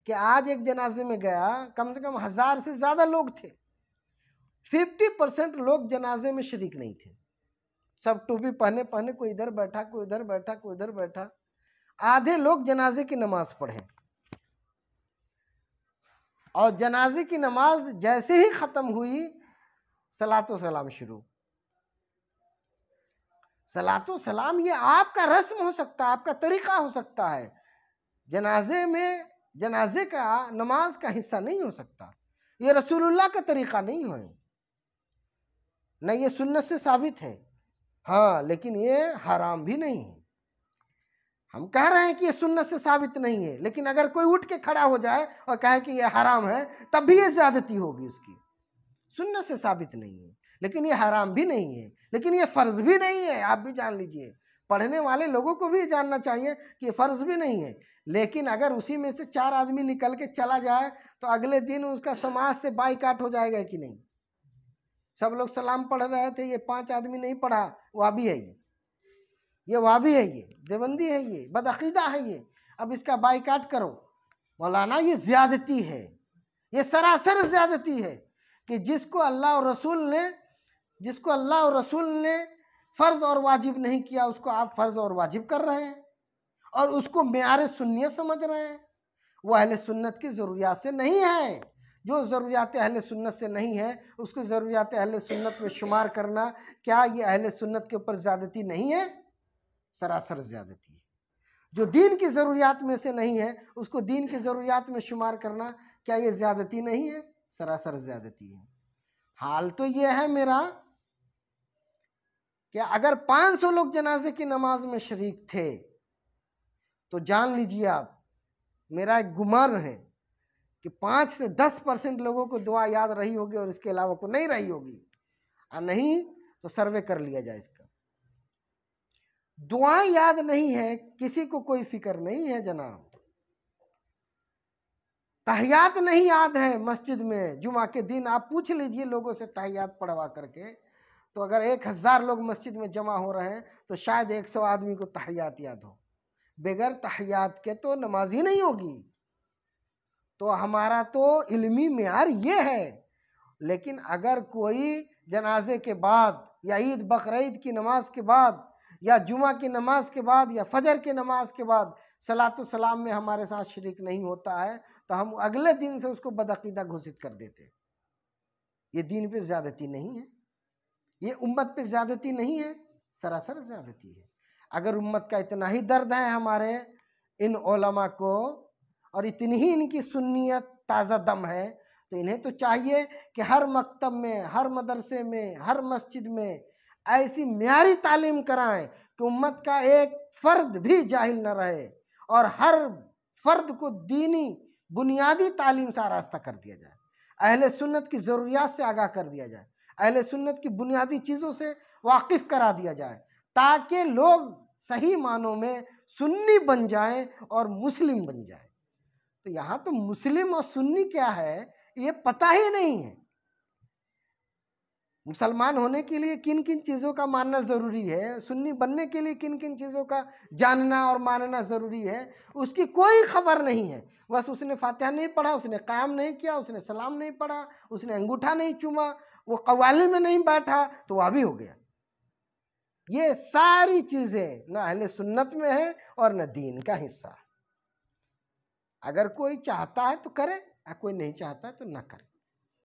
کہ آج ایک جنازے میں گیا، کم سے کم 1000 سے زیادہ لوگ تھے، 50% لوگ جنازے میں شریک نہیں تھے، سب ٹوپی پہنے کوئی ادھر بیٹھا، کوئی ادھر بیٹھا، کوئی ادھر بیٹھا، آدھے لوگ جنازے کی نماز پڑھے، اور جنازے کی نماز جیسے ہی ختم ہوئی صلاۃ و سلام شروع۔ صلاۃ و سلام یہ آپ کا رسم ہو سکتا ہے، آپ کا طریقہ ہو سکتا ہے، جنازے کا نماز کا حصہ نہیں ہو سکتا، یہ رسول اللہ کا طریقہ نہیں ہے، نہ یہ سنت سے ثابت ہے، ہاں لیکن یہ حرام بھی نہیں ہے۔ ہم کہہ رہے ہیں کہ یہ سنت سے ثابت نہیں ہے، لیکن اگر کوئی اٹھ کے کھڑا ہو جائے اور کہے کہ یہ حرام ہے تب بھی یہ زیادتی ہوگی اس کی، سنت سے ثابت نہیں ہے، لیکن یہ حرام بھی نہیں ہے، لیکن یہ فرض بھی نہیں ہے، آپ بھی جان لیجئے، پڑھنے والے لوگوں کو بھی جاننا چاہیے کہ یہ فرض بھی نہیں ہے، لیکن اگر اسی میں سے 4 آدمی نکل کے چلا جائے تو اگلے دن اس کا سماج سے بائیکاٹ ہو جائے گا کہ نہیں؟ سب لوگ سلام پڑھ رہے تھے، یہ 5 آدمی نہیں پڑھا، وہابی ہے یہ وہابی ہے، یہ دیوبندی ہے، یہ بدعقیدہ ہے، یہ اب اس کا بائیکاٹ کرو۔ مولانا یہ زیادتی ہے، یہ سراسر زیادتی ہے کہ جس کو اللہ اور رسول نے فرض اور واجب نہیں کیا اس کو آپ فرض اور واجب کر رہے ہیں، اور اس کو معیار سنیت سمجھ رہے ہیں۔ وہ اہل سنت کی ضروریات سے نہیں ہے، جو ضروریات اہل سنت سے نہیں ہے اس کو ضروریات اہل سنت میں شمار کرنا، کیا یہ اہل سنت کے اوپر زیادتی نہیں ہے؟ سراسر زیادتی ہے۔ جو دین کی ضروریات میں سے نہیں ہے اس کو دین کی ضروریات میں شمار کرنا، کیا یہ زیادتی نہیں ہے؟ سراسر زیادتی ہے۔ حال تو یہ ہے میرا کہ اگر 500 لوگ جنازے کی نماز میں شریک تھے تو جان لیجئے آپ، میرا ایک گمان ہے کہ 5 سے 10% لوگوں کو دعا یاد رہی ہوگی اور اس کے علاوہ کو نہیں رہی ہوگی، اور نہیں تو سروے کر لیا جائے اس کا۔ دعائیں یاد نہیں ہے، کسی کو کوئی فکر نہیں ہے جناب، تحیات نہیں یاد ہے مسجد میں، جمعہ کے دن آپ پوچھ لیجئے لوگوں سے تحیات پڑھوا کر کے، تو اگر 1000 لوگ مسجد میں جمع ہو رہے ہیں تو شاید 100 آدمی کو تحیات یاد ہو، بغیر تحیات کے تو نماز ہی نہیں ہوگی۔ تو ہمارا تو علمی معیار یہ ہے، لیکن اگر کوئی جنازے کے بعد یا عید بقرعید کی نماز کے بعد یا جمعہ کی نماز کے بعد یا فجر کی نماز کے بعد صلاۃ و سلام میں ہمارے ساتھ شریک نہیں ہوتا ہے تو ہم اگلے دن سے اس کو بدعقیدہ گھوشت کر دیتے۔ یہ دین پہ زیادتی نہیں ہے، یہ امت پہ زیادتی نہیں ہے، سراسر زیادتی ہے۔ اگر امت کا اتنا ہی درد ہے ہمارے ان علماء کو اور اتنی ہی ان کی سنیت تازہ دم ہے تو انہیں تو چاہیے کہ ہر مکتب میں، ہر مدرسے میں، ہر مسجد میں ایسی معیاری تعلیم کرائیں کہ امت کا ایک فرد بھی جاہل نہ رہے، اور ہر فرد کو دینی بنیادی تعلیم سے آراستہ کر دیا جائے، اہل سنت کی ضروریات سے آگاہ کر دیا جائے، اہل سنت کی بنیادی چیزوں سے واقف کرا دیا جائے، تاکہ لوگ صحیح معنوں میں سنی بن جائیں اور مسلم بن جائیں۔ تو یہاں تو مسلم اور سنی کیا ہے یہ پتہ ہی نہیں ہے۔ مسلمان ہونے کے لیے کن کن چیزوں کا ماننا ضروری ہے، سنی بننے کے لیے کن کن چیزوں کا جاننا اور ماننا ضروری ہے، اس کی کوئی خبر نہیں ہے۔ بس اس نے فاتحہ نہیں پڑھا، اس نے قیام نہیں کیا، اس نے سلام نہیں پڑھا، اس نے انگوٹھا نہیں چوما، وہ قوالی میں نہیں بیٹھا تو وہابی ہو گیا۔ یہ ساری چیزیں نہ اہل سنت میں ہے اور نہ دین کا حصہ ہے۔ اگر کوئی چاہتا ہے تو کرے، کوئی نہیں چاہتا ہے تو نہ کرے۔